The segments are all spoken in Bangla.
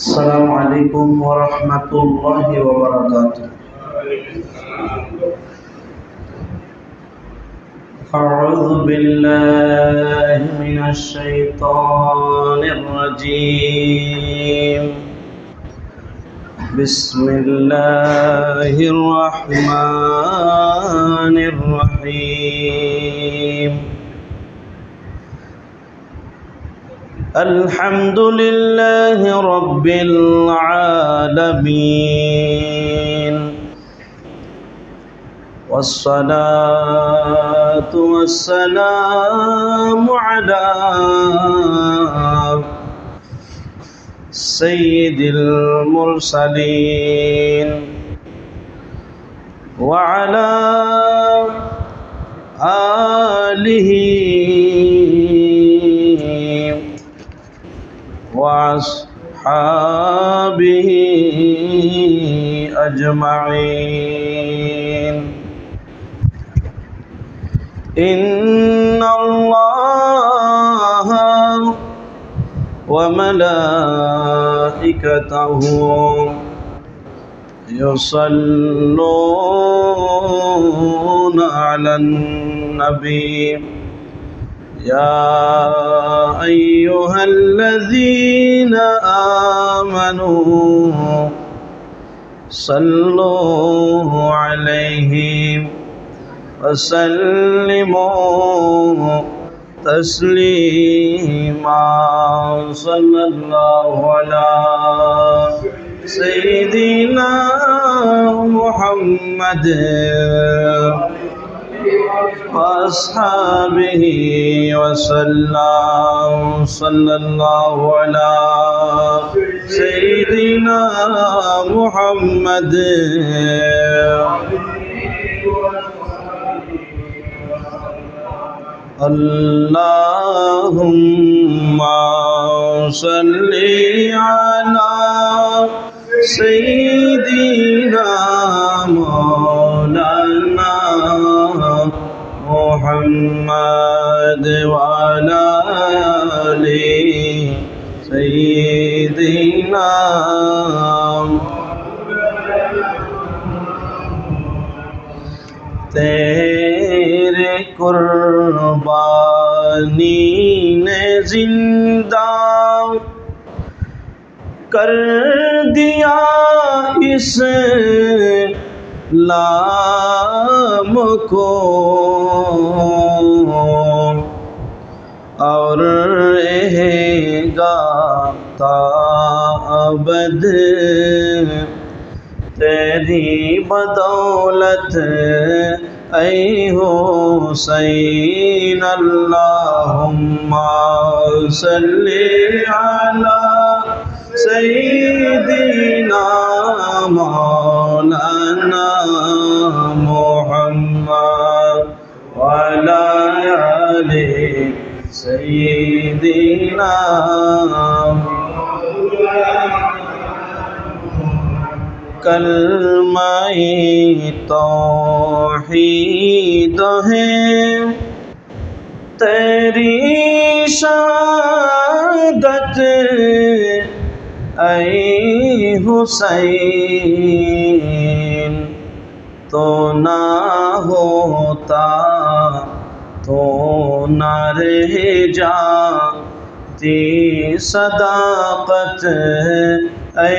السلام عليكم ورحمة الله وبركاته. أعوذ بالله من الشيطان الرجيم. بسم الله الرحمن الرحيم. الحمد لله رب العالمين، والصلاة والسلام على سيد المرسلين وعلى آله وأصحابه أجمعين. إن الله وملائكته يصلون على النبي يا أيها الذين آمنوا صلوا عليه وسلموا تسليما. صلى الله على سيدنا محمد وأصحابه وسلم. صلى الله على سيدنا محمد اللهم صل على سيدنا مولانا محمد وعلى آل سيدنا. تیرے قربانی نے زندہ کر دیا اسلام کو، اور رہے گا تا ابد تیری بدولت اے حسین. اللہم صلی علی سیدنا مولانا محمد وعلی آل سیدنا. کلمہ توحید ہے تیری شہادت اے حسین. تو نہ ہوتا تو نہ رہ جاتی صداقت اے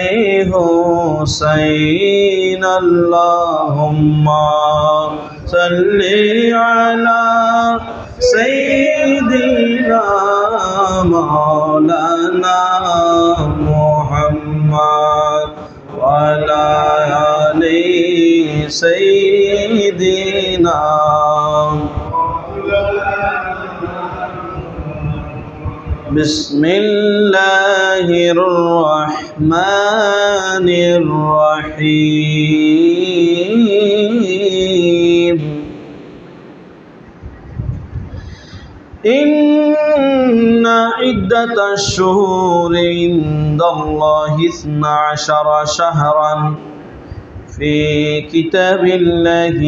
حسین. اللہم صلی علی سیدنا مولانا محمد وعلی آل سیدنا. بسم اللہ الرحمن الرحیم. إن عدة الشهور عند الله 12 شهرا في كتاب الله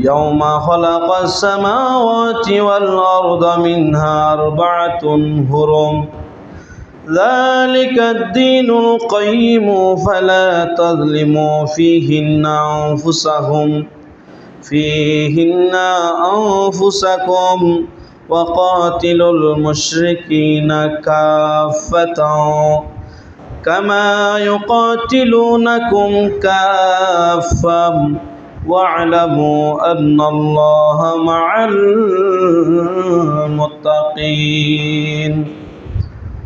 يوم خلق السماوات والأرض منها 4 حرم ذلك الدين القيم فلا تظلموا فيهن أنفسكم وقاتلوا المشركين كافة كما يقاتلونكم كافة واعلموا أن الله مع المتقين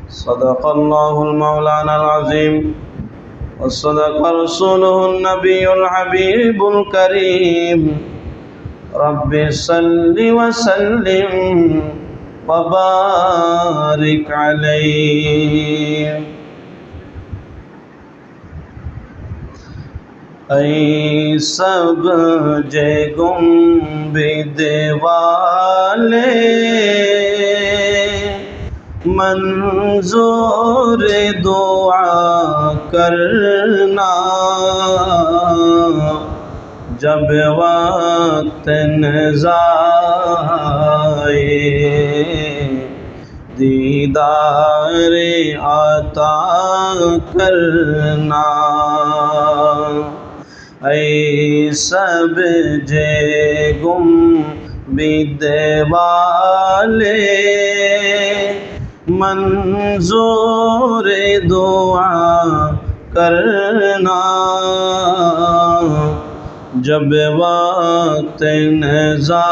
صدق الله المولانا العظيم وصدق رسوله النبي الحبيب الكريم رب صل وسلم وبارك عليه اے سب جے گنبد والے منظور دعا کرنا جب وقت نزائے دیدار عطا کرنا اے سب جے گنبد والے منظور دعا کرنا جب وقت نزائے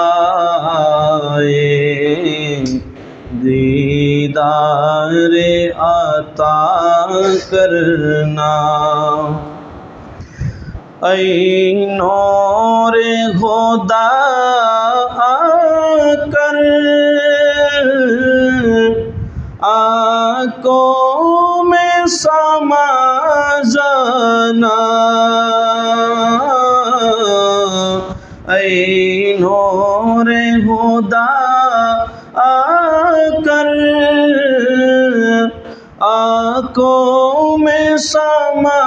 دیدار عطا کرنا اے نور خدا آ کر آنکھوں میں سما جانا اے نور خدا آ کر آنکھوں میں سما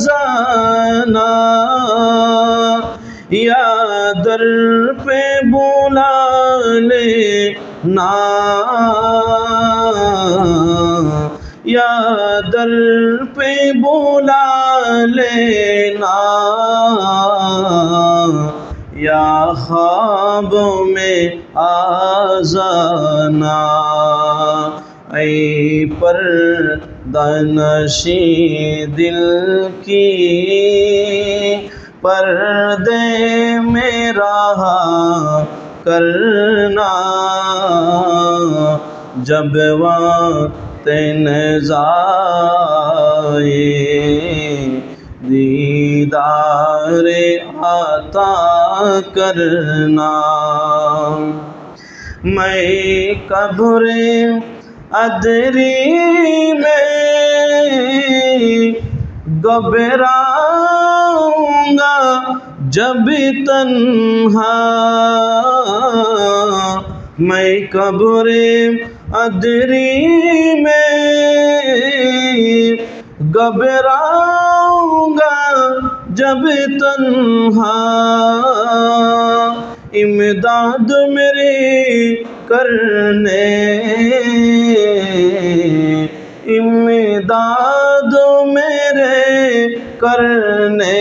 جانا یا در پہ بلا لینا یا در پہ بلا لینا یا خواب میں آ جانا اے پردہ نشیں دل کی پردے میں رہا کرنا جب وقت نزائے دیدار عطا کرنا میں قبر ادری میں گھبراؤں گا جب تنہا میں قبر ادری میں گھبراؤں گا جب تنہا امداد میری کرنے امداد میرے کرنے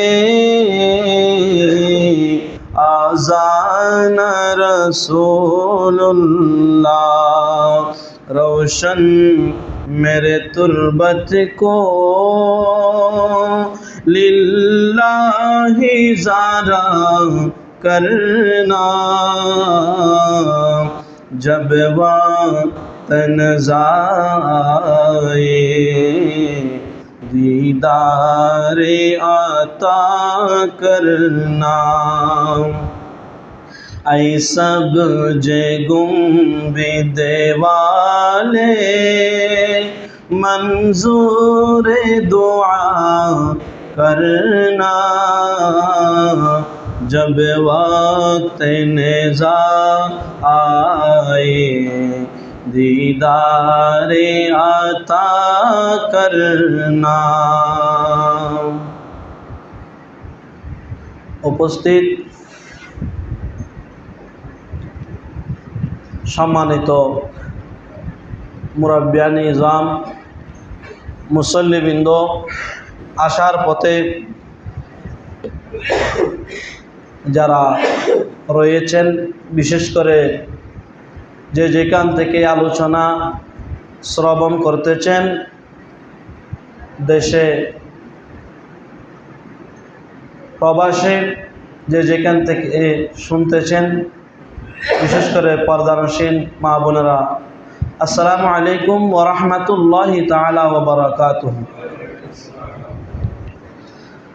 آذان رسول اللہ روشن میرے تربت کو للہ زارا کرنا جب وقت نزائے دیدار عطا کرنا اے سب جے گنبد والے منظور دعا کرنا جب وقت نزاع آئے دیدار عطا کرنا। উপস্থিত সম্মানিত মুরব্বিয়ান নিজাম, মুসল্লিবৃন্দ, আসার পথে যারা রয়েছেন, বিশেষ করে যে যেখান থেকে আলোচনা শ্রবণ করতেছেন, দেশে প্রবাসে যে যেখান থেকে শুনতেছেন, বিশেষ করে পর্দানসীন মা বোনেরা, আসসালামু আলাইকুম ওয়া রাহমাতুল্লাহি তাআলা ওয়া বারাকাতুহু।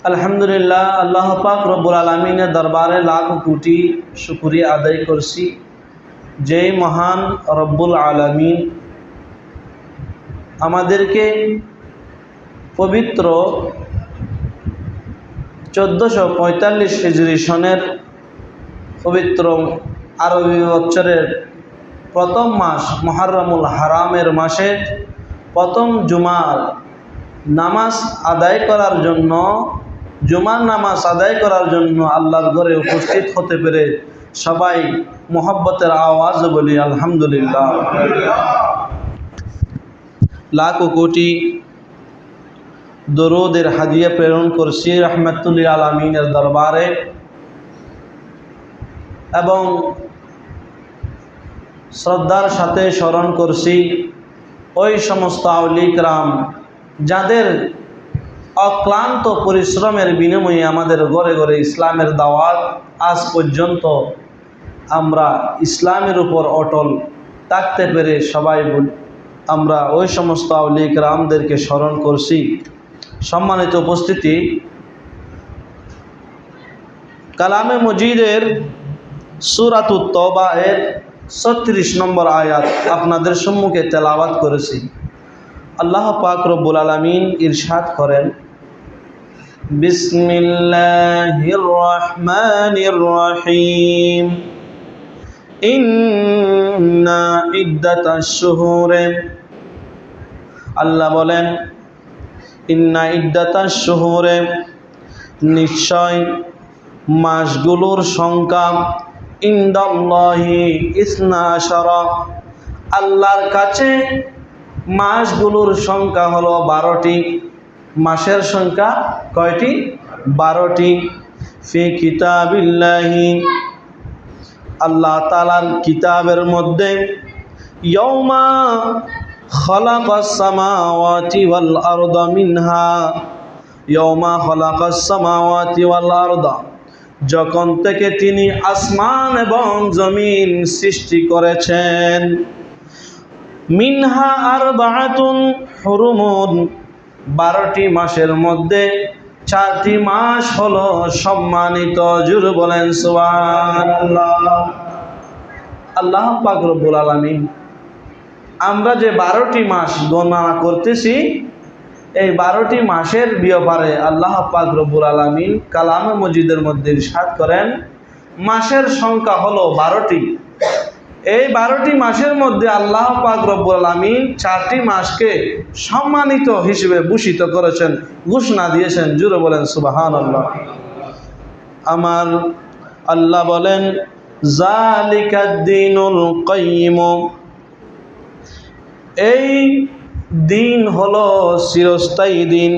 আলহামদুলিল্লাহ, আল্লাহ পাক রব্বুল আলামিনের দরবারে লাখ কোটি শুকরিয়া আদায় করছি, যেই মহান রব্বুল আলামিন আমাদেরকে পবিত্র 1445 হিজরি সনের পবিত্র আরবি বছরের প্রথম মাস মুহররমুল হারামের মাসে প্রথম জুমার নামাজ আদায় করার জন্য, জুমার নামাজ আদায় করার জন্য আল্লাহর ঘরে উপস্থিত হতে পেরে সবাই মোহাব্বতের আওয়াজ বলি আলহামদুলিল্লাহ। লাখ কোটি দরুদের হাদিয়া প্রেরণ করছি রাহমাতুল লিল আলামিনের দরবারে, এবং শ্রদ্ধার সাথে স্মরণ করছি ওই সমস্ত আউলিয়া কিরাম যাদের অক্লান্ত পরিশ্রমের বিনিময়ে আমাদের ঘরে ঘরে ইসলামের দাওয়াত আজ পর্যন্ত আমরা ইসলামের উপর অটল থাকতে পেরে সবাই আমরা ওই সমস্ত আউলিয়া কিরামদেরকে স্মরণ করছি। সম্মানিত উপস্থিতি, কালামে মজিদের সূরাতুত তওবা এর 36 নম্বর আয়াত আপনাদের সম্মুখে তেলাওয়াত করেছি। আল্লাহ পাক রব্বুল আলামিন ইরশাদ করেন, বিসমিল্লাহির রহমানির রহিম, ইন্না ইদ্দাতাশ শুহুরে, আল্লাহ বলেন ইন্না ইদ্দাতাশ শুহুরে, নিশ্চয় মাসগুলোর সংখ্যা, ইনদাল্লাহি ইসনা আশারা, আল্লাহর কাছে মাসগুলোর সংখ্যা হলো 12টি। মাসের সংখ্যা কয়টি? 12টি। ফি কিতাবিল্লাহি, আল্লাহ তাআলার কিতাবের মধ্যে, ইয়াউমা খালাকাস সামাওয়াতি ওয়াল আরদা মিনহা, ইয়াউমা খালাকাস সামাওয়াতি ওয়াল আরদা, যখন থেকে তিনি আসমান এবং জমিন সৃষ্টি করেছেন, মিনহা আরবাআতুন হুরুমুন, 12টি মাসের মধ্যে 4টি মাস হলো সম্মানিত। জোরে বলেন সুবহানাল্লাহ। আল্লাহ পাক রব্বুল আলামিন আমরা যে 12টি মাস গণনা করতেছি, এই 12টি মাসের ব্যাপারে আল্লাহ পাক রব্বুল আলামিন কালামে মজিদের মধ্যে ইরশাদ করেন, মাসের সংখ্যা হলো 12টি। এই 12টি মাসের মধ্যে আল্লাহ পাক রব্বুল আলামিন 4টি মাসকে সম্মানিত হিসেবে ভূষিত করেছেন, ঘোষণা দিয়েছেন। জোরে বলেন সুবহানাল্লাহ। আমার আল্লাহ বলেন, যালিকাদ দীনুল কাইয়্যিম, এই দিন হলো চিরস্থায়ী দিন।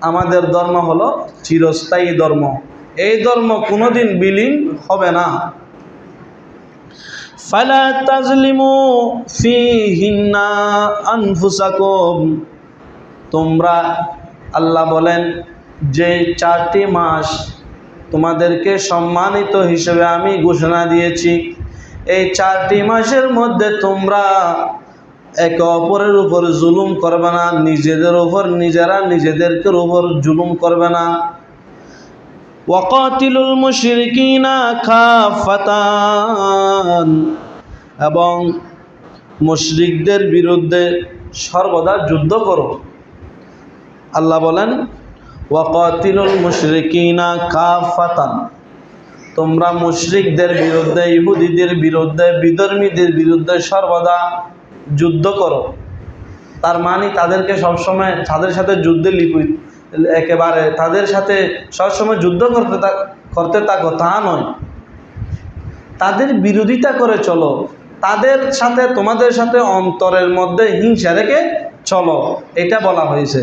আমাদের ধর্ম হলো চিরস্থায়ী ধর্ম, এই ধর্ম কোনোদিন বিলীন হবে না। ফালা তাজলিমু ফীহিন্না আনফুসাকুম, তোমরা, আল্লাহ বলেন যে 4টি মাস তোমাদেরকে সম্মানিত হিসেবে আমি ঘোষণা দিয়েছি, এই 4টি মাসের মধ্যে তোমরা একে অপরের উপর জুলুম করবে না, নিজেদের উপর নিজেরা নিজেদেরকে উপর জুলুম করবে না। ওয়াকাতিলুল মুশরিকিনা কাফাতান, এবং মুশরিকদের বিরুদ্ধে সর্বদা যুদ্ধ করো। আল্লাহ বলেন, ওয়াকাতিলুল মুশরিকিনা কাফাতান, তোমরা মুশরিকদের বিরুদ্ধে, ইহুদিদের বিরুদ্ধে, বিধর্মীদের বিরুদ্ধে সর্বদা যুদ্ধ করো। তার মানে তাদেরকে সবসময় তাদের সাথে যুদ্ধে লিপিত, একেবারে তাদের সাথে সবসময় যুদ্ধ করতে থাকো তা নয়, তাদের বিরোধিতা করে চলো। তাদের সাথে, তোমাদের সাথে অন্তরের মধ্যে হিংসা রেখে চলো, এটা বলা হয়েছে।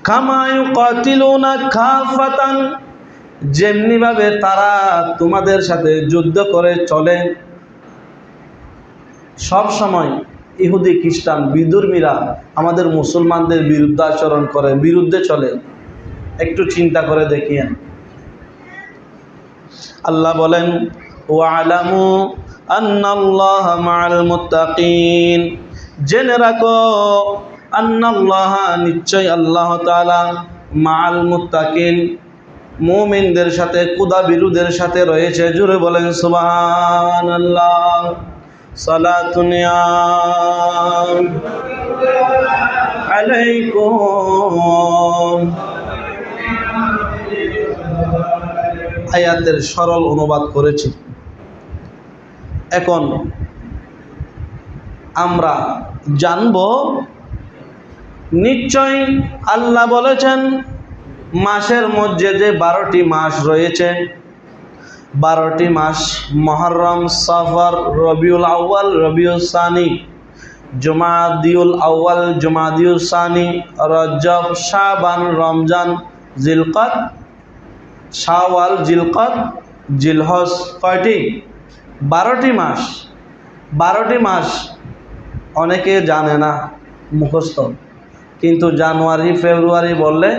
কামা ইউকাতিলুনা কাফাতান, যেমনিভাবে তারা তোমাদের সাথে যুদ্ধ করে চলে, সব সময় ইহুদি খ্রিস্টান বিধর্মীরা আমাদের মুসলমানদের বিরুদ্ধে আচরণ করে, বিরুদ্ধে চলে। একটু চিন্তা করে দেখিয়েন। আল্লাহ বলেন ওয়ালামু আন্নাল্লাহ মাআল মুত্তাকিন, জেনে রাখো আন্নাল্লাহ, নিশ্চয় আল্লাহ তাআলা, মাআল মুত্তাকিন, মুমিনদের সাথে, কুদা বিরুদ্ধের সাথে রয়েছে। জোরে বলেন সুবহানাল্লাহ। সালাতুন আলাইকুম। আয়াতের সরল অনুবাদ করেছি। এখন আমরা জানব, নিশ্চয় আল্লাহ বলেছেন মাসের মধ্যে যে 12টি মাস রয়েছে, 12টি মাস মুহররম, সফর, রবিউল আউয়াল, রবিউল সানি, জুমাদিউল আউয়াল, জুমাদিউল সানি, রজব, শাবান, রমজান, জিলকদ, শাওয়াল, জিলকদ, জিলহজ। কয়টি? 12টি মাস। 12টি মাস অনেকে জানে না, মুখস্থ। কিন্তু জানুয়ারি ফেব্রুয়ারি বললে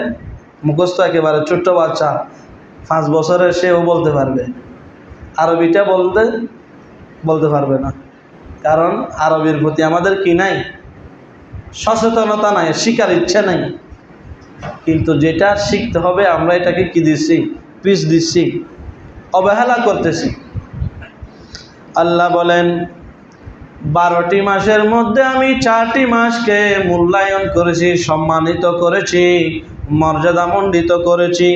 মুখস্থ একেবারে, ছোট্ট বাচ্চা 5 বছরের সেও বলতে পারবে। আরবিটা বলতে পারবে না, কারণ আরবির প্রতি আমাদের কি নাই, সচেতনতা নাই, শিকার ইচ্ছে নাই। কিন্তু যেটা শিখতে হবে আমরা এটাকে কি দিচ্ছি, পিছ দিচ্ছি, অবহেলা করতেছি। আল্লাহ বলেন 12টি মাসের মধ্যে আমি 4টি মাসকে মূল্যায়ন করেছি, সম্মানিত করেছি, মর্যাদামণ্ডিত করেছি।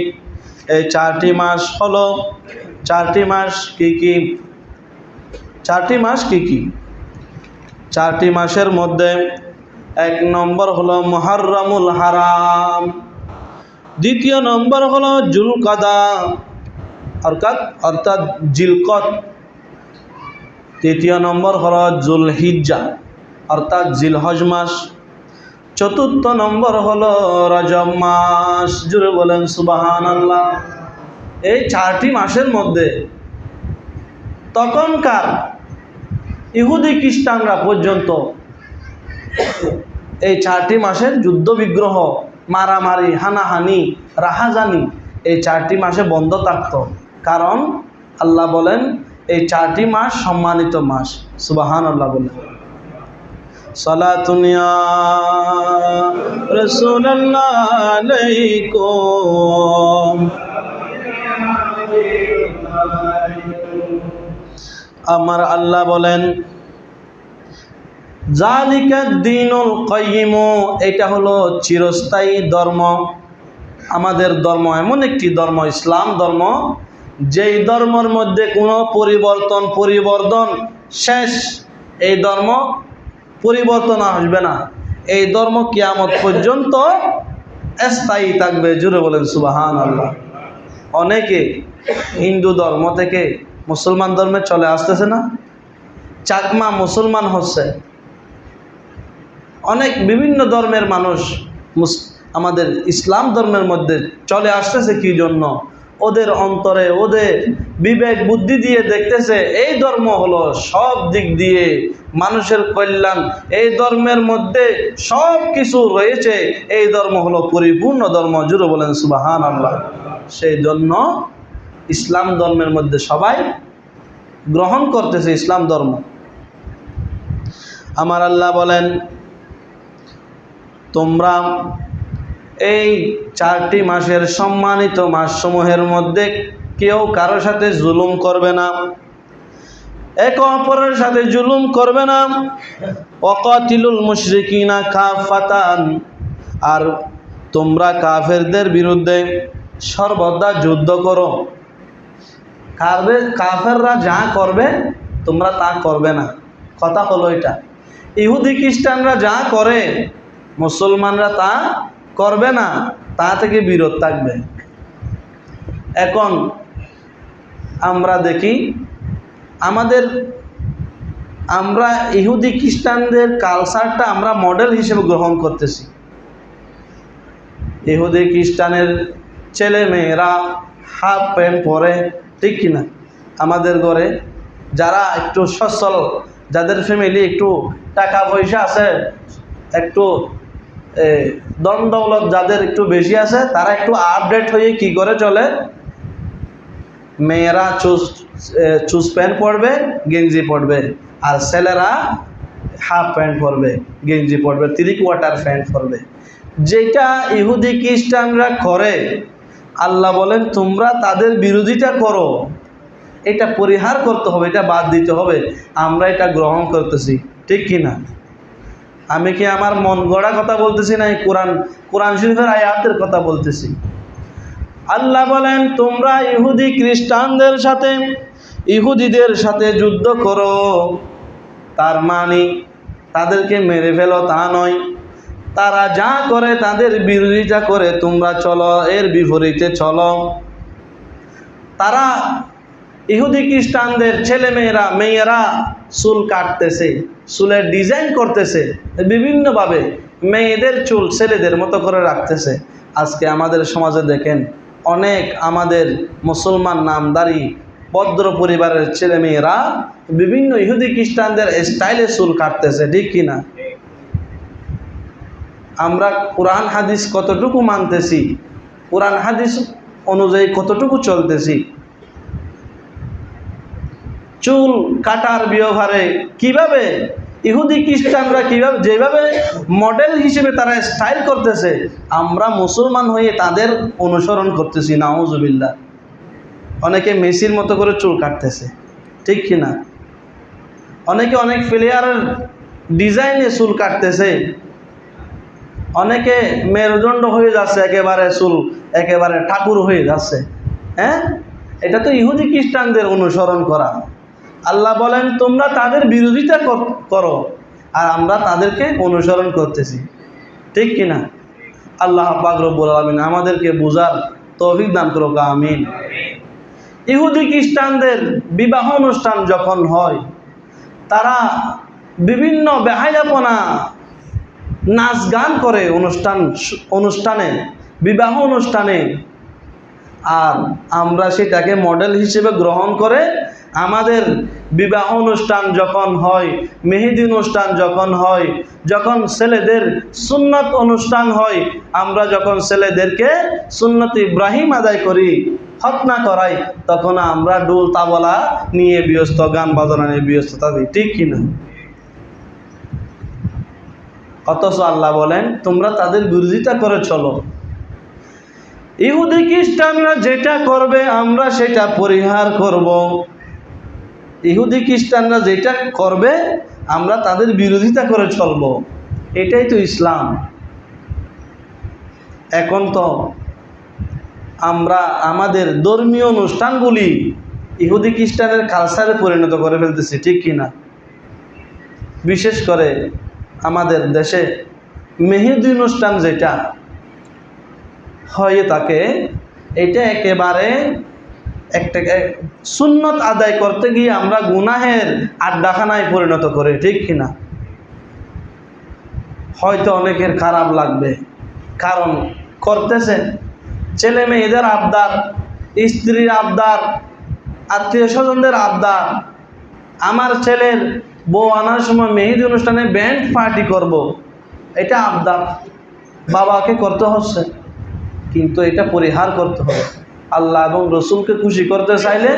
এই 4টি মাস হলো, 4টি মাস কি কি? 4টি মাস কি কি? 4টি মাসের মধ্যে 1 নম্বর হলো মুহররমুল হারাম, 2য় নম্বর হলো জুলকাদা অর্থাৎ জিলকদ, 3য় নম্বর হলো জুলহিজ্জা অর্থাৎ জিলহজ মাস, 4র্থ নম্বর হলো রজব মাস। জুড়ে বলেন সুবহানাল্লাহ। এই 4টি মাসের মধ্যে তখনকার ইহুদি খ্রিস্টানরা পর্যন্ত এই 4টি মাসের যুদ্ধ বিগ্রহ, মারামারি, হানাহানি, রাহাজানি এই 4টি মাসে বন্ধ থাকত। কারণ আল্লাহ বলেন এই 4টি মাস সম্মানিত মাস। সুবহানাল্লাহ বলেন। সালাতুন ইয়া রাসূলুল্লাহ আলাইকুম। আমার আল্লাহ বলেন জালিকা দ্বীনুল কাইয়্যিম, এটা হলো চিরস্থায়ী ধর্ম। আমাদের ধর্ম এমন একটি ধর্ম, ইসলাম ধর্ম, যেই ধর্মের মধ্যে কোনো পরিবর্তন শেষ। এই ধর্ম পরিবর্তন আসবে না। এই ধর্ম কিয়ামত পর্যন্ত স্থায়ী থাকবে। জুড়ে বলেন সুবহানাল্লাহ। অনেকে হিন্দু ধর্ম থেকে মুসলমান ধর্মে চলে আসতেছে না, চাকমা মুসলমান হচ্ছে। অনেক বিভিন্ন ধর্মের মানুষ আমাদের ইসলাম ধর্মের মধ্যে চলে আসতেছে। কি জন্য? ওদের অন্তরে, ওদের বিবেক বুদ্ধি দিয়ে দেখতেছে এই ধর্ম হলো সব দিক দিয়ে মানুষের কল্যাণ, এই ধর্মের মধ্যে সব কিছু রয়েছে, এই ধর্ম হলো পরিপূর্ণ ধর্ম। জুড়ে বলেন সুবহানাল্লাহ। সেই জন্য ইসলাম ধর্মের মধ্যে সবাই গ্রহণ করতেছে ইসলাম ধর্ম। আমার আল্লাহ বলেন তোমরা এই 4টি মাসের সম্মানিত মাসসমূহের মধ্যে কেউ কারোর সাথে জুলুম করবে না, একে অপরের সাথে জুলুম করবে না। ওয়াকাতিলুল মুশরিকিনা কাফাতান, আর তোমরা কাফেরদের বিরুদ্ধে সর্বদা যুদ্ধ করো। কাফেররা যা করবে তোমরা তা করবে না। কথা হলো এটা। ইহুদি খ্রিস্টানরা যা করে মুসলমানরা তা করবে না, তা থেকে বিরত থাকবে। এখন আমরা দেখি আমাদের আমরা ইহুদি খ্রিস্টানদের কালচারটা আমরা মডেল হিসেবে গ্রহণ করতেছি। ইহুদি খ্রিস্টানের ছেলে মেয়েরা হাফ প্যান্ট পরে, ঠিক কিনা? আমাদের ঘরে যারা একটু সচ্ছল, যাদের ফ্যামিলি একটু টাকা পয়সা আছে, একটু ধন দৌলত যাদের একটু বেশি আছে, তারা একটু আপডেট হয়ে কি করে চলে, মেয়েরা চুজ প্যান্ট পরবে, গেঞ্জি পরবে, আর ছেলেরা হাফ প্যান্ট পরবে, গেঞ্জি পরবে, 3/4 প্যান্ট পরবে। যেটা ইহুদি খ্রিস্টানরা করে, আল্লাহ বলেন তোমরা তাদের বিরোধিতা করো, এটা পরিহার করতে হবে, এটা বাদ দিতে হবে। আমরা এটা গ্রহণ করতেছি, ঠিক কিনা? আমি কি আমার মন গড়া কথা বলতেছি না, কোরআন শরীফের আয়াতের কথা বলতেছি। আল্লাহ বলেন তোমরা ইহুদিদের সাথে যুদ্ধ করো, তার মানে তাদেরকে মেরে ফেলো তা নয়। তারা যা করে তাদের বিরোধিতা করে তোমরা চলো এর বিপরীতে চলো। তারা ইহুদি খ্রিস্টানদের মেয়েরা চুল কাটতেছে, চুলের ডিজাইন করতেছে বিভিন্নভাবে, মেয়েদের চুল ছেলেদের মতো করে রাখতেছে। আজকে আমাদের সমাজে দেখেন অনেক আমাদের মুসলমান নামদারি ভদ্র পরিবারের ছেলে মেয়েরা বিভিন্ন ইহুদি খ্রিস্টানদের স্টাইলে চুল কাটতেছে, ঠিক কিনা? আমরা কোরআন হাদিস কতটুকু মানতেছি, কোরআন হাদিস অনুযায়ী কতটুকু চলতেছি? চুল কাটার ব্যবহারে কিভাবে ইহুদি খ্রিস্টানরা যেভাবে মডেল হিসেবে তারা স্টাইল করতেছে, আমরা মুসলমান হয়ে তাদের অনুসরণ করতেছি, নাউজুবিল্লাহ। অনেকে মেসির মতো করে চুল কাটতেছে, ঠিক কিনা? অনেকে অনেক প্লেয়ারের ডিজাইনে চুল কাটতেছে, অনেকে মেরুদণ্ড হয়ে যাচ্ছে, চুল একেবারে ঠাকুর হয়ে যাচ্ছে। হ্যাঁ, এটা তো ইহুদি খ্রিস্টানদের অনুসরণ করা। আল্লাহ বলেন তোমরা তাদের বিরোধিতা করো, আর আমরা তাদেরকে অনুসরণ করতেছি, ঠিক কিনা? আল্লাহ পাক রব্বুল আলামিন আমাদেরকে বুঝার তৌফিক দান করুক, আমিন। ইহুদি খ্রিস্টানদের বিবাহ অনুষ্ঠান যখন হয়, তারা বিভিন্ন বেহায়াপনা নাচ গান করে অনুষ্ঠানে, বিবাহ অনুষ্ঠানে, আর আমরা সেটাকে মডেল হিসেবে গ্রহণ করে আমাদের বিবাহ অনুষ্ঠান যখন হয়, মেহেদি অনুষ্ঠান যখন হয়, যখন ছেলেদের সুন্নত অনুষ্ঠান হয়, আমরা যখন ছেলেদেরকে সুন্নত ইব্রাহিম আদায় করি, খতনা করাই, তখন আমরা ডোল তাবলা নিয়ে ব্যস্ত, গান বাজনা নিয়ে ব্যস্ত থাকি, ঠিক কিনা? অথচ আল্লাহ বলেন তোমরা তাদের বিরোধিতা করে চলো। ইহুদি খ্রিস্টানরা যেটা করবে আমরা সেটা পরিহার করব। ইহুদি খ্রিস্টানরা যেটা করবে আমরা তাদের বিরোধিতা করে চলব, এটাই তো ইসলাম। এখন তো আমরা আমাদের ধর্মীয় অনুষ্ঠানগুলি ইহুদি খ্রিস্টানের কালচারে পরিণত করে ফেলতেছি, ঠিক কিনা? বিশেষ করে আমাদের দেশে মেহেদি অনুষ্ঠান যেটা হয়ে থাকে, এটা একেবারে একটা সুন্নত আদায় করতে গিয়ে আমরা গুনাহের আড্ডাখানায় পরিণত করে, ঠিক কিনা? হয়তো অনেকের খারাপ লাগবে, কারণ করতেছে ছেলে মেয়েদের আবদার, স্ত্রীর আবদার, আত্মীয় স্বজনদের আবদার। আমার ছেলের বউ আনার সময় মেহেদি অনুষ্ঠানে ব্যান্ড পার্টি করব, এটা আবদার বাবাকে করতে হচ্ছে, কিন্তু এটা পরিহার করতে হবে। আল্লাহ এবং রসুলকে খুশি করতে চাইলে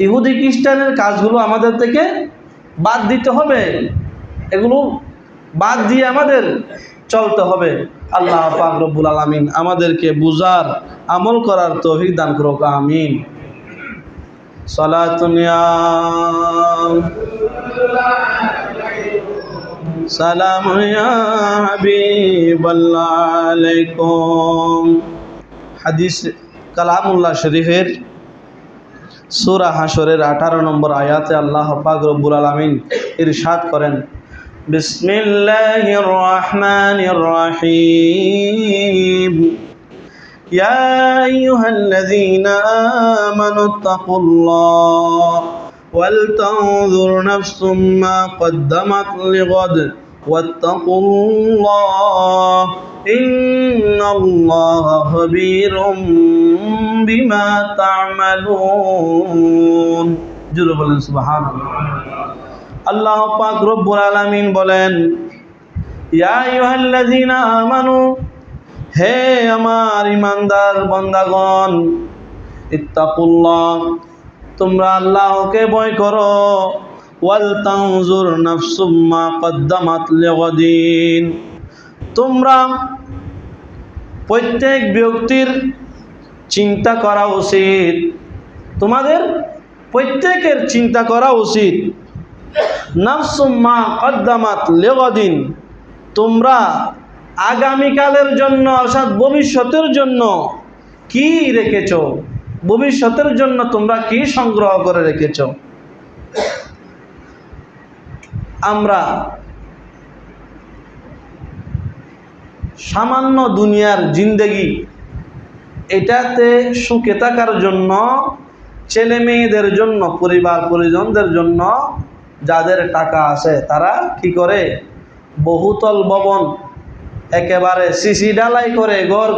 ইহুদি খ্রিস্টানের কাজগুলো আমাদের থেকে বাদ দিতে হবে, এগুলো বাদ দিয়ে আমাদের চলতে হবে। আল্লাহ পাক রব্বুল আলামিন আমাদেরকে বুঝার, আমল করার তৌফিক দান করুক, আমিন। সালাতুন ইয়া সালামুন ইয়া হাবিবাল্লাহ আলাইকুম। হাদিস কালামুল্লাহ শরীফের সূরা হাশরের 18 নম্বর আয়াতে আল্লাহ পাক রব্বুল আলামিন ইরশাদ করেন, বিসমিল্লাহির রহমানির রহিম, ইয়া আইয়ুহাল্লাযীনা আমানুত্তাকুল্লাহ ولتنظر نفس ما قدمت لغد واتقوا الله إن الله خبير بما تعملون জোরে বলেন সুবহানাল্লাহ। আল্লাহ পাক রব্বুল আলামিন বলেন, ইয়া আইয়ুহাল্লাযীনা আমানু, হে আমার ঈমানদার বান্দাগণ, ইত্তাকুল্লাহ, তোমরা আল্লাহকে ভয় করো, ওয়াল তানজুর নাফসুম মা কদ্দামাত লিগাদিন, তোমরা প্রত্যেক ব্যক্তির চিন্তা করা উচিত, তোমাদের প্রত্যেকের চিন্তা করা উচিত, নাফসুম মা কদ্দামাত লিগাদিন, তোমরা আগামীকালের জন্য অর্থাৎ ভবিষ্যতের জন্য কি রেখেছ, ভবিষ্যতের জন্য তোমরা কি সংগ্রহ করে রেখেছ। আমরা সামান্য দুনিয়ার জিন্দেগি, এটাতে সুখে থাকার জন্য, ছেলে মেয়েদের জন্য, পরিবার পরিজনদের জন্য যাদের টাকা আছে তারা কি করে, বহুতল ভবন একেবারে সিসি ঢালাই করে ঘর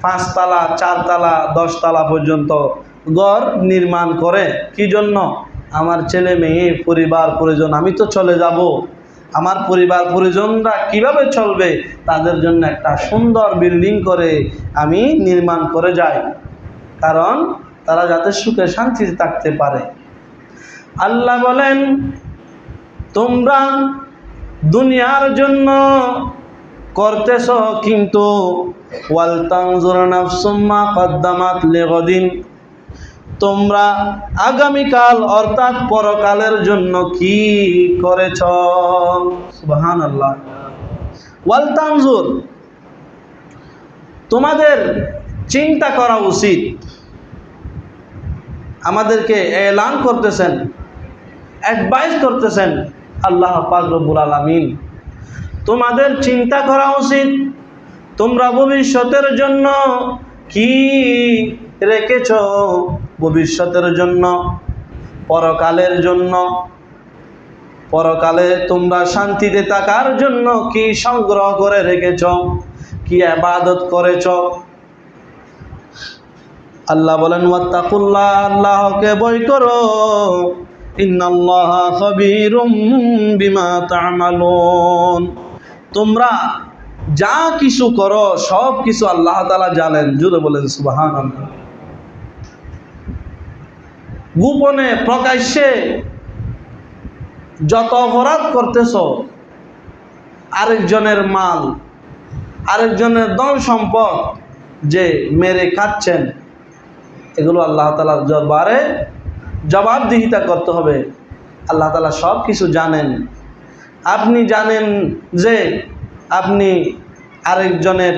5 তলা 4 তলা 10 তলা পর্যন্ত ঘর নির্মাণ করে। কি জন্য? আমার ছেলে মেয়ে পরিবার পরিজন, আমি তো চলে যাব, আমার পরিবার পরিজনরা কিভাবে চলবে, তাদের জন্য একটা সুন্দর বিল্ডিং করে আমি নির্মাণ করে যাই, কারণ তারা যাতে সুখে শান্তিতে থাকতে পারে। আল্লাহ বলেন, তোমরা দুনিয়ার জন্য করতেছ, কিন্তু ওয়াল তানজুর নাফসুম মা কদ্দামাত লিগাদিন, তোমরা আগামীকাল অর্থাৎ পরকালের জন্য কি করেছ। সুবহানাল্লাহ। ওয়াল তানজুর, তোমাদের চিন্তা করা উচিত। আমাদেরকে এলান করতেছেন, অ্যাডভাইস করতেছেন আল্লাহ পাক রব্বুল আলামিন, তোমাদের চিন্তা করা উচিত, তোমরা ভবিষ্যতের জন্য কি রেখেছ, ভবিষ্যতের জন্য, পরকালের জন্য, পরকালে তোমরা শান্তিতে থাকার জন্য কি সংগ্রহ করে রেখেছ, কি ইবাদত করেছ। আল্লাহ বলেন, ওয়াত্তাকুল্লাহ, আল্লাহকে ভয় করো, ইন্নাল্লাহা খাবীরুম বিমা তা'মালুন, তোমরা যা কিছু করো সব কিছু আল্লাহ তাআলা জানেন। জোরে বলেন সুবহানাল্লাহ। গোপনে প্রকাশ্যে যত অপরাধ করতেছ, আরেকজনের মাল, আরেকজনের ধন সম্পদ যে মেরে খাচ্ছেন, এগুলো আল্লাহ তাআলার দরবারে জবাবদিহিতা করতে হবে। আল্লাহ তাআলা সব কিছু জানেন। আপনি জানেন যে আপনি আরেকজনের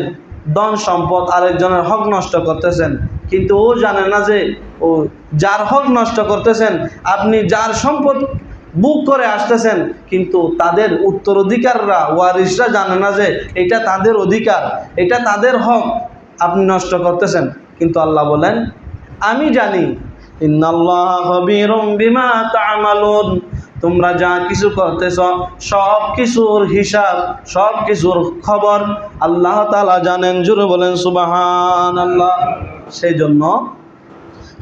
ধন সম্পদ, আরেকজনের হক নষ্ট করতেছেন, কিন্তু ও জানে না যে ও যার হক নষ্ট করতেছেন, আপনি যার সম্পদ বুক করে আসতেছেন, কিন্তু তাদের উত্তরাধিকাররা, ওয়ারিসরা জানে না যে এটা তাদের অধিকার, এটা তাদের হক, আপনি নষ্ট করতেছেন। কিন্তু আল্লাহ বলেন, আমি জানি, ইন্নাল্লাহা খাবীরুম বিমা তা'মালুন, তোমরা যা কিছু করতেছ সব কিছুর হিসাব, সব কিছুর খবর আল্লাহ তাআলা জানেন। জোরে বলেন সুবহানাল্লাহ। সেই জন্য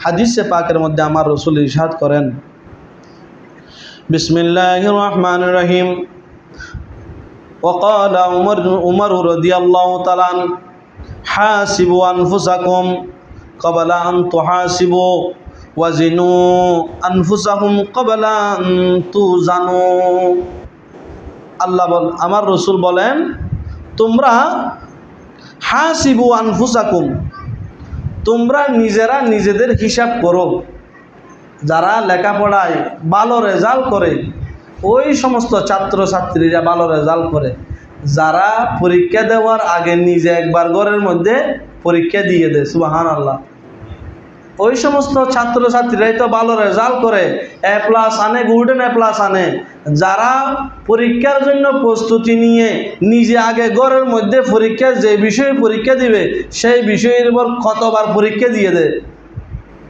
হাদিসে পাকের মধ্যে আমার রাসূল ইরশাদ করেন, বিসমিল্লাহির রহমানির রহিম, وقال عمر رضي الله تعالى عنه حاسبوا أنفسكم قبل أن تحاسبوا وزنوا أنفسهم قبل أن توزنوا। আল্লাহ বল, আমার রাসূল বলেন, তোমরা হাসিবু আনফুসাকুম, তোমরা নিজেরা নিজেদের হিসাব করো। যারা লেখাপড়ায় ভালো রেজাল্ট করে, ওই সমস্ত ছাত্রছাত্রীরা ভালো রেজাল্ট করে, যারা পরীক্ষা দেওয়ার আগে নিজে একবার ঘরের মধ্যে পরীক্ষা দিয়ে দেয়, সুবহানাল্লাহ, ওই সমস্ত ছাত্রছাত্রীরাই তো ভালো রেজাল্ট করে, এ প্লাস আনে, গোল্ডেন এ প্লাস আনে। যারা পরীক্ষার জন্য প্রস্তুতি নিয়ে নিজে আগে ঘরের মধ্যে পরীক্ষা, যে বিষয়ে পরীক্ষা দিবে সেই বিষয়ের উপর কতবার পরীক্ষা দিয়ে দেয়,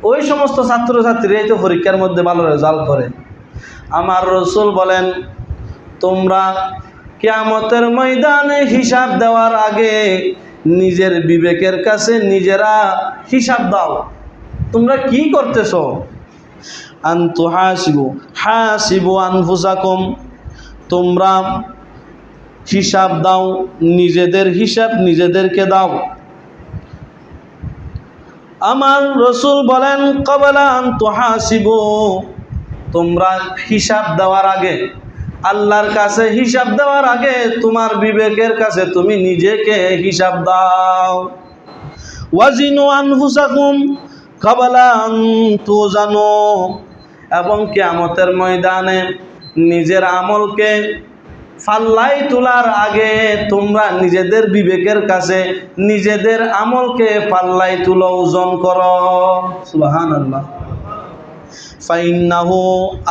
ওই সমস্ত ছাত্রছাত্রীরাই তো পরীক্ষার মধ্যে ভালো রেজাল্ট করে। আমার রসুল বলেন, তোমরা কিয়ামতের ময়দানে হিসাব দেওয়ার আগে নিজের বিবেকের কাছে নিজেরা হিসাব দাও, তোমরা কি করতেছ। আনতু হাসিবু আনফুসাকুম, তোমরা হিসাব দাও, নিজেদের হিসাব নিজেদেরকে দাও। আমার রসুল বলেন, ক্বাবলা আন তুহাসিবু, তোমরা হিসাব দেওয়ার আগে, আল্লাহর কাছে হিসাব দেওয়ার আগে তোমার বিবেকের কাছে তুমি নিজেকে হিসাব দাও। ওয়াজিনু আনফুসাকুম ক্বাবলা আন তুজানু, এবং কিয়ামতের ময়দানে নিজের আমলকে ফাল্লাই তোলার আগে তোমরা নিজেদের বিবেকের কাছে নিজেদের আমলকে পাল্লাই তুলো, ওজন করো। সুবহানাল্লাহ। ফাইন্নাহু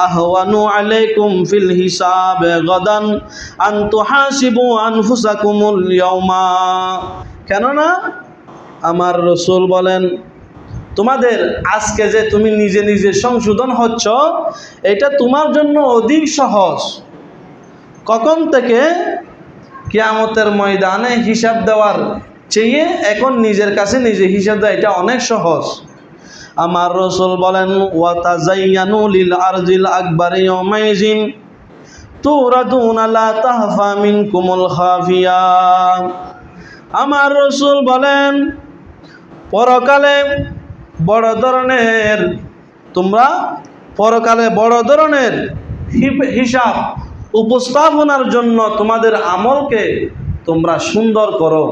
আহওয়ানু আলাইকুম ফিল হিসাবে গাদান আন তুহাসিবু আনফুসাকুমুল ইয়াওমা, কেননা আমার রসুল বলেন, তোমাদের আজকে যে তুমি নিজে নিজে সংশোধন হচ্ছ, এটা তোমার জন্য অধিক সহজ। কখন থেকে? কিয়ামতের ময়দানে হিসাব দেওয়ার চেয়ে এখন নিজের কাছে নিজে হিসাব দেওয়া এটা অনেক সহজ। আমার রসুল বলেন, ওয়াতাজাইয়ানু লিল আরজিল আকবারি ইয়াউমাইজিন তুরাদুনা লা তাহফা মিনকুমুল খাফিয়া। আমার রসুল বলেন, পরকালে বড় ধরনের, তোমরা পরকালে বড় ধরনের হিসাব উপস্থাপনার জন্য তোমাদের আমলকে তোমরা সুন্দর করো।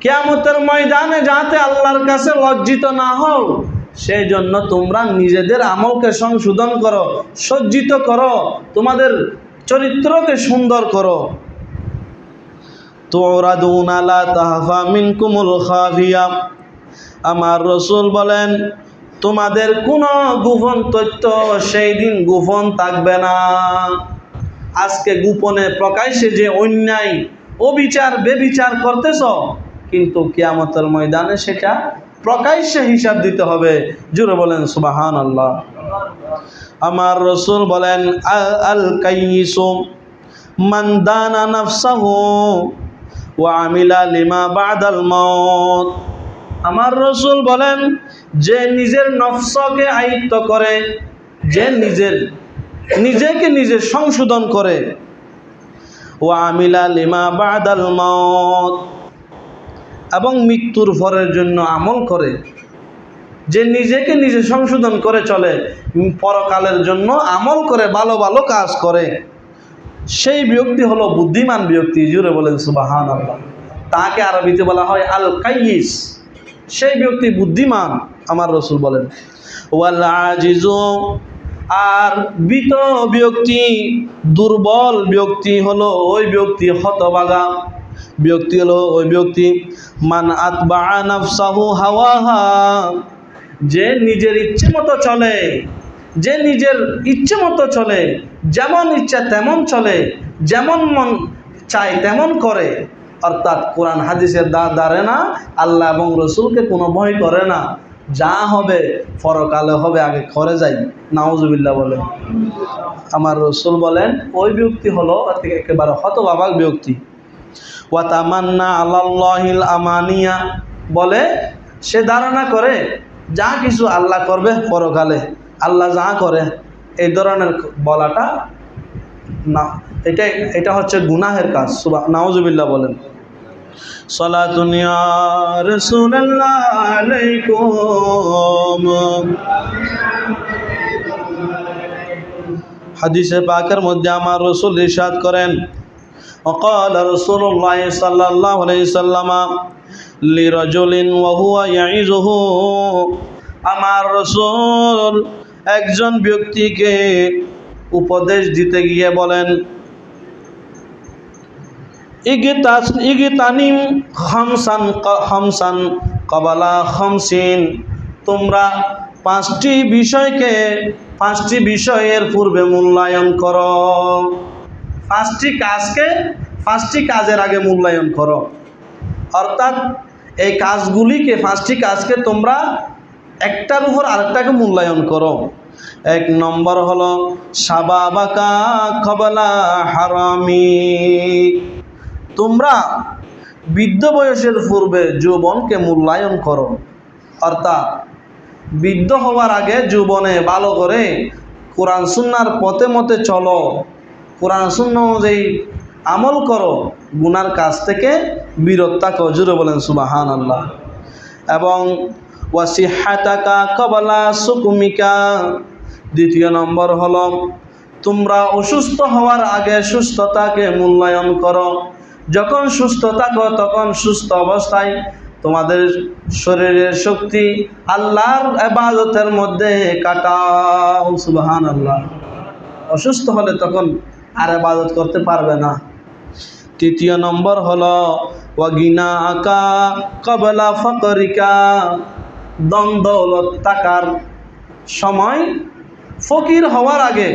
কিয়ামতের ময়দানে যাতে আল্লাহর কাছে লজ্জিত না হও, সেই জন্য তোমরা নিজেদের আমলকে সংশোধন করো, সজ্জিত করো, তোমাদের চরিত্রকে সুন্দর করো। তুরাদুনা লা তাহফা মিনকুমুল খাফিয়া, আমার রসুল বলেন, তোমাদের কোনো গোপন তথ্য সেই দিন গোপন থাকবে না। আজকে গোপনে প্রকাশ্যে যে অন্যায় অবিচার বেবিচার করতেছ, কিন্তু কিয়ামতের ময়দানে সেটা প্রকাশ্যে হিসাব দিতে হবে। জোরে বলেন সুবহানাল্লাহ। আমার রসুল বলেন, আল কাইয়িসু মান দানা নাফসাহু ওয়া আমিলা লিমা বাদাল মাউত। আমার রসুল বলেন, যে নিজের নফসকে আয়ত্ত করে, যে নিজেকে নিজে সংশোধন করে, ওয়া আমিলা লিমা বাদাল মাউত, এবং মৃত্যুর পরের জন্য আমল করে, যে নিজেকে নিজে সংশোধন করে চলে, পরকালের জন্য আমল করে, ভালো ভালো কাজ করে, সেই ব্যক্তি হলো বুদ্ধিমান ব্যক্তি। জুড়ে বলেন সুবহানাল্লাহ। তাকে আরবিতে বলা হয় আল কাইয়িস, সেই ব্যক্তি বুদ্ধিমান। আমার রসুল বলেন, ওয়াল আজিজু, আর বিত ব্যক্তি, দুর্বল ব্যক্তি হলো ওই ব্যক্তি, হতভাগা ব্যক্তি হলো ওই ব্যক্তি, মান আতবা নাফসাহু হাওয়াহা, যে নিজের ইচ্ছে মতো চলে, যে নিজের ইচ্ছে মতো চলে, যেমন ইচ্ছা তেমন চলে, যেমন মন চায় তেমন করে, অর্থাৎ কোরআন হাদিসের দ্বারে না, আল্লাহ এবং রসুলকে কোনো ভয় করে না। যা হবে পরকালে হবে, আগে করে যাই। নাউজুবিল্লাহ বলেন। আমার রসুল বলেন, ওই ব্যক্তি হলো একেবারে হতভাগা ব্যক্তি। ওয়া তামান্না আলাল্লাহিল আমানিয়া, বলে সে ধারণা করে যা কিছু আল্লাহ করবে পরকালে, আল্লাহ যা করে, এই ধরনের বলাটা না, এটা হচ্ছে গুনাহের কাজ। নাউজুবিল্লাহ বলেন। সালাতুন ইয়া রাসূলুল্লাহ আলাইকুম। হাদিসে পাকের মধ্যে আমার রাসূল ইরশাদ করেন, وقال رسول الله صلى الله عليه وسلم لرجل وهو يعظه, আমার রাসূল একজন ব্যক্তিকে উপদেশ দিতে গিয়ে বলেন, ইগতানিম খামসান ক্বাবলা খামসিন, তোমরা পাঁচটি বিষয়ের পূর্বে মূল্যায়ন করো। পাঁচটি কাজের আগে মূল্যায়ন করো, অর্থাৎ এই কাজগুলিকে, পাঁচটি কাজকে তোমরা একটার উপর আরেকটাকে মূল্যায়ন করো। এক নম্বর হলো শাবাবাকা কবলা হারামি, তোমরা বৃদ্ধ বয়সের পূর্বে যৌবনকে মূল্যায়ন করো। অর্থাৎ বৃদ্ধ হওয়ার আগে যৌবনে ভালো করে কোরআন সুন্নাহর পথে মতে চলো, কোরআন সুন্নাহ অনুযায়ী আমল করো, গুনার কাজ থেকে বিরত থাকো। জোরে বলেন সুবহানাল্লাহ। এবং ওয়াসিহাতাকা কবলা সুকুমিকা, দ্বিতীয় নম্বর হলো তোমরা অসুস্থ হওয়ার আগে সুস্থতাকে মূল্যায়ন করো। যখন সুস্থ থাকো তখন সুস্থ অবস্থায় তোমাদের শরীরের শক্তি আল্লাহর ইবাদতের মধ্যে কাটাও। সুবহানাল্লাহ। অসুস্থ হলে তখন আর ইবাদত করতে পারবে না। তৃতীয় নম্বর হলো ওয়াগিনা আকা কবলা ফকরিকা, ধন দৌলত টাকার সময় ফকির হওয়ার আগে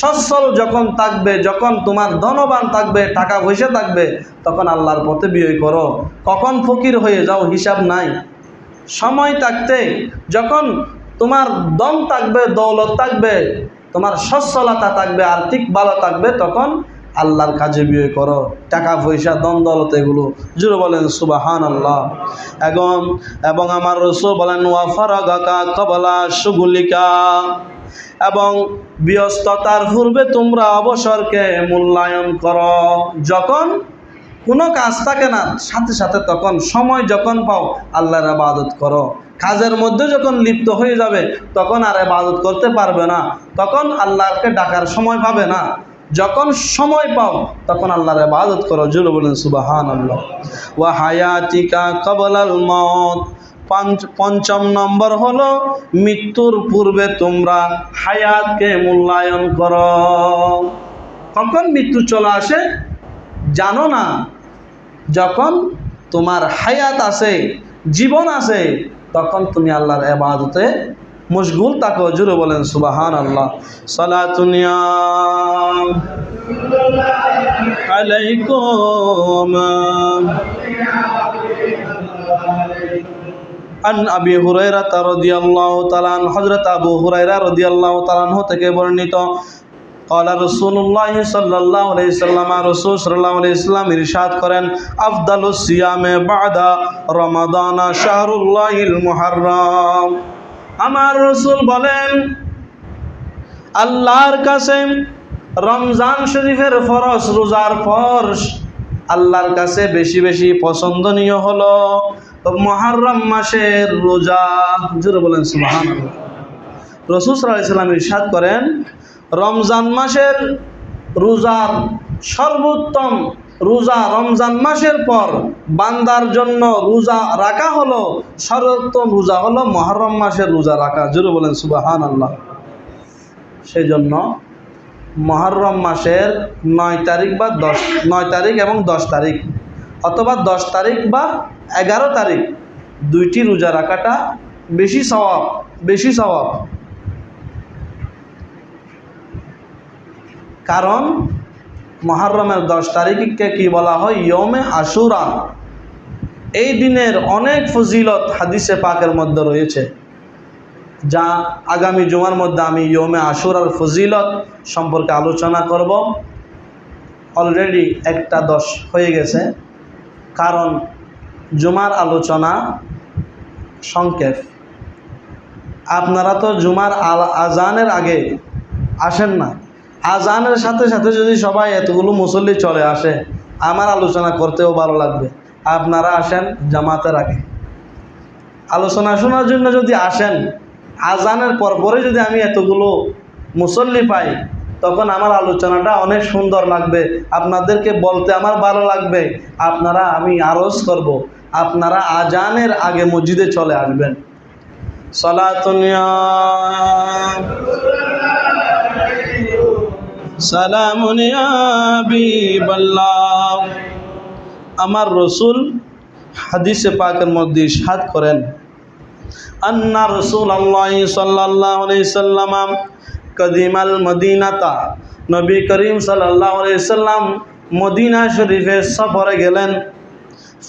সচ্ছল যখন থাকবে, যখন তোমার ধনবান থাকবে, টাকা পয়সা থাকবে, তখন আল্লাহর পথে ব্যয় করো। কখন ফকির হয়ে যাও হিসাব নাই। সময় থাকতে যখন তোমার দম থাকবে, দৌলত থাকবে, তোমার সচ্ছলতা থাকবে, আর্থিক ভালো থাকবে, তখন আল্লাহর কাজে ব্যয় করো। টাকা পয়সা ধন দৌলত এগুলো, জোরে বলেন সুবহানাল্লাহ। এবং আমার রাসূল বলেন ওয়াফারাগাকা কবলা শুগুলিকা, এবং ব্যস্ততার পূর্বে তোমরা অবসরকে মূল্যায়ন করো। যখন কোনো কাজ থাকে না সাথে সাথে তখন সময় যখন পাও আল্লাহর ইবাদত করো। কাজের মধ্যে যখন লিপ্ত হয়ে যাবে তখন আর ইবাদত করতে পারবে না, তখন আল্লাহকে ডাকার সময় পাবে না। যখন সময় পাও তখন আল্লাহর ইবাদত করো। জোরে বলেন সুবহানাল্লাহ। ওয়া হায়াতিকা কবলাল মউত, পঞ্চম নম্বর হলো মৃত্যুর পূর্বে তোমরা হায়াতকে মূল্যায়ন করো। কখন মৃত্যু চলে আসে জানো না, যখন তোমার হায়াত আছে, জীবন আছে, তখন তুমি আল্লাহর ইবাদতে মশগুল থাকো। জোরে বলেন সুবহানাল্লাহ। সালাতুন আলাইকুম আন আবি হুরায়রা রাদিয়াল্লাহু তাআলা আন, হযরত আবু হুরায়রা রাদিয়াল্লাহু তাআলা আনহু থেকে বর্ণিত, ক্বালা রাসূলুল্লাহ সাল্লাল্লাহু আলাইহি সাল্লাম, রাসূল সাল্লাল্লাহু আলাইহি সাল্লাম ইরশাদ করেন, আফদালুস সিয়ামে বাদা রমাদান শাহরুল্লাহিল মুহাররম। আমার রাসূল বলেন আল্লাহর কাছে রমজান শরীফের ফরজ রোজার পর আল্লাহর কাছে বেশি বেশি পছন্দনীয় হলো মুহররম মাসের রোজা। জোরে বলেন সুবহানাল্লাহ। রাসূল সাল্লাল্লাহু আলাইহি সাল্লাম ইরশাদ করেন রমজান মাসের রোজার সর্বোত্তম রোজা রমজান মাসের পর বান্দার জন্য রোজা রাখা হলো, সর্বোত্তম রোজা হলো মুহররম মাসের রোজা রাখা। জোরে বলেন সুবহানাল্লাহ। সেই জন্য মুহররম মাসের 9 তারিখ বা 9 তারিখ এবং 10 তারিখ, অথবা 10 তারিখ বা 11 তারিখ, দুইটি রোজা রাখাটা বেশি সওয়াব। কারণ মুহররমের 10 তারিখকে কি বলা হয়? ইয়মে আশুরা। এই দিনের অনেক ফজিলত হাদিসে পাকের মধ্যে রয়েছে, যা আগামী জুমার মধ্যে আমি ইয়মে আশুরার ফজিলত সম্পর্কে আলোচনা করব। অলরেডি 1:10 হয়ে গেছে, কারণ জুমার আলোচনা সংক্ষেপ। আপনারা তো জুমার আজানের আগে আসেন না, আজানের সাথে সাথে যদি সবাই এতগুলো মুসল্লি চলে আসে আমার আলোচনা করতেও ভালো লাগবে। আপনারা আসেন জামাতের আগে, আলোচনা শোনার জন্য যদি আসেন, আজানের পরে যদি আমি এতগুলো মুসল্লি পাই তখন আমার আলোচনাটা অনেক সুন্দর লাগবে, আপনাদেরকে বলতে আমার ভালো লাগবে। আমি আরজ করব আপনারা আজানের আগে মসজিদে চলে আসবেন। সালাতুন সালামুন ইয়া হাবিবাল্লাহ। আমার রাসূল হাদিসে পাকের মধ্যে ইরশাদ করেন, আন্না রাসূলুল্লাহ সাল্লাল্লাহু আলাইহি সাল্লাম কাদিমাল মদিনাতা, নবী করিম সাল্লাল্লাহু আলাইহি সাল্লাম মদিনা শরীফে সফরে গেলেন।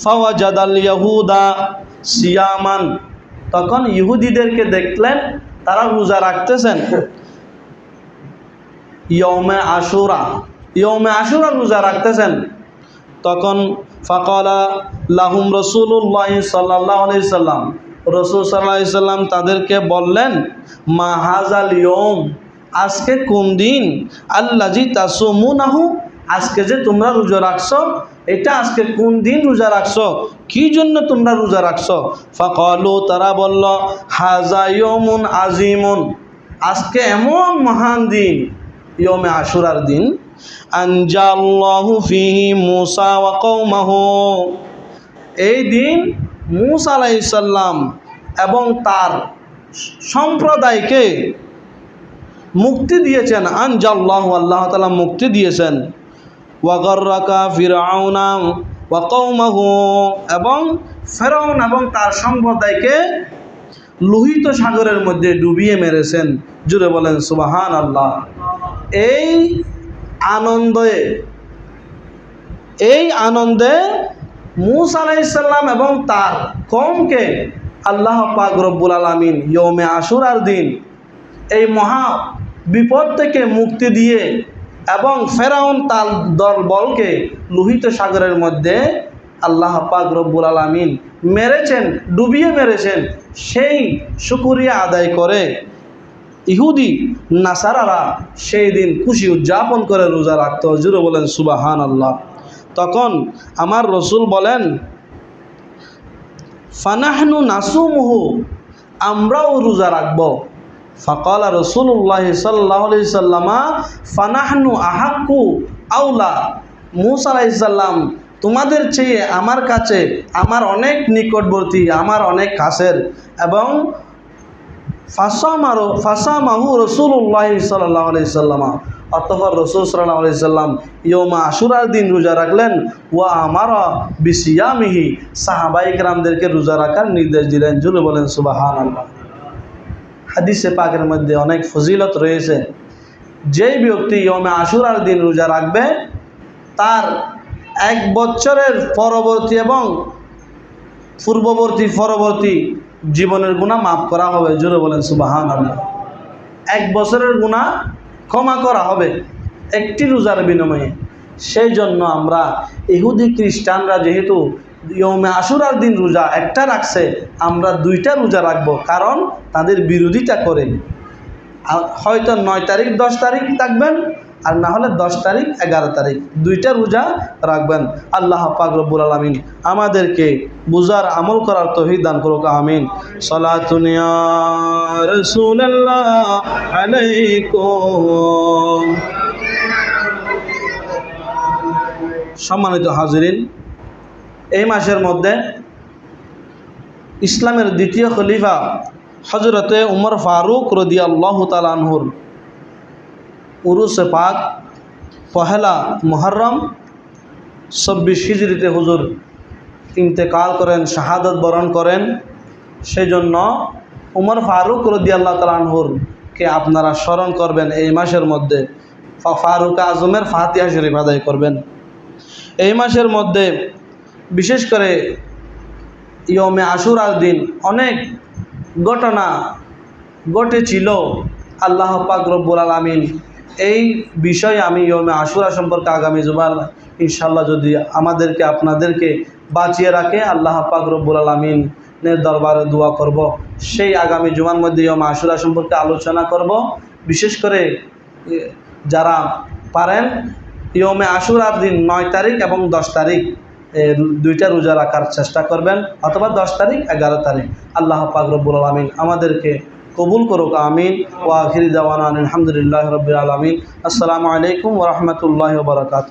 ফাওয়াজাদাল ইয়াহুদা সিয়ামান, তখন ইহুদিদেরকে দেখলেন তারা রোজা রাখতেছেন ইয়মে আশুরা রোজা রাখতেছেন। তখন ফাকালা লাহুম রাসূলুল্লাহ সাল্লাল্লাহু আলাইহি সাল্লাম, রাসূল সাল্লাল্লাহু আলাইহি সাল্লাম তাদেরকে বললেন, মা হাযাল ইয়ম, আজকে কোন দিন, আল্লাযী তাসুমুনাহু, আজকে যে তোমরা রোজা রাখছো, এটা আজকে কোন দিন রোজা রাখছো, কি জন্য তোমরা রোজা রাখছো? ফাকালু, তারা বলল, হাযা ইয়মুন আযীমুন, আজকে এমন মহান দিন, ইয়মে আশুরার দিন, আনজাল্লাহু ফিহি মূসা ওয়া কওমাহু, এই দিন মূসা আলাইহিস সালাম এবং তার সম্প্রদায়কে মুক্তি দিয়েছেন। আনজাল্লাহু, আল্লাহ তাআলা মুক্তি দিয়েছেন। ওয়া গাররাকা ফিরআউনা ওয়া কওমাহু, এবং ফেরাউন এবং তার সম্প্রদায়কে লোহিত সাগরের মধ্যে ডুবিয়ে মেরেছেন। জুড়ে বলেন সুবহানাল্লাহ। এই আনন্দে মূসা আলাইহিস সালাম এবং তার কওমকে আল্লাহ পাক রব্বুল আলামিন ইয়মে আশুরার দিন এই মহা বিপদ থেকে মুক্তি দিয়ে এবং ফেরাউন তার দলবলকে লোহিত সাগরের মধ্যে আল্লাহ পাক রব্বুল আলামিন মেরেছেন, ডুবিয়ে মেরেছেন। সেই শুকরিয়া আদায় করে ইহুদি নাসারারা সেই দিন খুশি উদযাপন করে রোজা রাখত। জুড়ে বলেন সুবহানাল্লাহ। তখন আমার রসুল বলেন, ফানাহনু নাসুমুহু, আমরাও রোজা রাখব। ফাকালা রাসূলুল্লাহ সাল্লাল্লাহু আলাইহি সাল্লাম, ফানাহনু আহাক্কু আউলা, মূসা আলাইহিস সালাম তোমাদের চেয়ে আমার কাছে, আমার অনেক নিকটবর্তী, আমার অনেক কাছের। এবং ফাসামাহু রাসূলুল্লাহ সাল্লাল্লাহু আলাইহি সাল্লাম, অতঃপর রাসূল সাল্লাল্লাহু আলাইহি সাল্লাম ইয়মে আশুরার দিন রোজা রাখলেন। ওয়া আমারা বিসিয়ামিহি, সাহাবায়ে কেরামদেরকে রোজা রাখার নির্দেশ দিলেন। জুড়ে বলেন সুবহানাল্লাহ। হাদিসে পাকের মধ্যে অনেক ফজিলত রয়েছে। যেই ব্যক্তি ইয়মে আশুরার দিন রোজা রাখবে, তার এক বছরের পরবর্তী এবং পরবর্তী জীবনের গুনাহ মাফ করা হবে। জোরে বলেন সুবহানাল্লাহ। এক বছরের গুনাহ ক্ষমা করা হবে একটি রোজার বিনিময়ে। সেই জন্য আমরা ইহুদি খ্রিস্টানরা যেহেতু ইয়মে আশুরার দিন রোজা একটা রাখছে, আমরা দুইটা রোজা রাখবো, কারণ তাদের বিরোধিতা করে। হয়তো 9 তারিখ 10 তারিখ থাকবেন, আর না হলে 10 তারিখ 11 তারিখ, দুইটা রোজা রাখবেন। আল্লাহ পাক রব্বুল আলামিন আমাদেরকে বুঝার আমল করার তৌফিক দান করুক, আমিন। সালাতুন ইয়া রাসূলুল্লাহ আলাইকুম। সম্মানিত হাজিরিন, এই মাসের মধ্যে ইসলামের দ্বিতীয় খলিফা হযরতে উমর ফারুক রাদিয়াল্লাহু তাআলা আনহুর উরুসে পাক পহেলা মুহররম 26 হিজরিতে হুজুর ইন্তেকাল করেন, শাহাদত বরণ করেন। সেই জন্য উমর ফারুক রাদিয়াল্লাহু তাআলা আনহুরকে আপনারা স্মরণ করবেন। এই মাসের মধ্যে ফারুক আজমের ফাতিহা শরীফ আদায় করবেন। এই মাসের মধ্যে বিশেষ করে ইয়মে আশুরার দিন অনেক ঘটনা ঘটেছিল। আল্লাহ পাক রব্বুল আলামিন এই বিষয়ে আমি ইয়মে আশুরা সম্পর্কে আগামী জুমার ইনশাআল্লাহ যদি আমাদেরকে আপনাদেরকে বাঁচিয়ে রাখে, আল্লাহ পাক রব্বুল আলামিনের দরবারে দোয়া করব। সেই আগামী জুমার মধ্যে ইয়মে আশুরা সম্পর্কে আলোচনা করব। বিশেষ করে যারা পারেন ইয়মে আশুরার দিন 9 তারিখ এবং 10 তারিখ দুইটা রোজা রাখার চেষ্টা করবেন, অথবা 10 তারিখ 11 তারিখ। আল্লাহ পাক রব্বুল আলামিন আমাদেরকে কবুল করুক, আমিন। ওয়া আখিরি দাওয়ানা আলহামদুলিল্লাহি রাব্বিল আলামিন। আসসালামু আলাইকুম ওয়া রাহমাতুল্লাহি ওয়া বারাকাতুহু।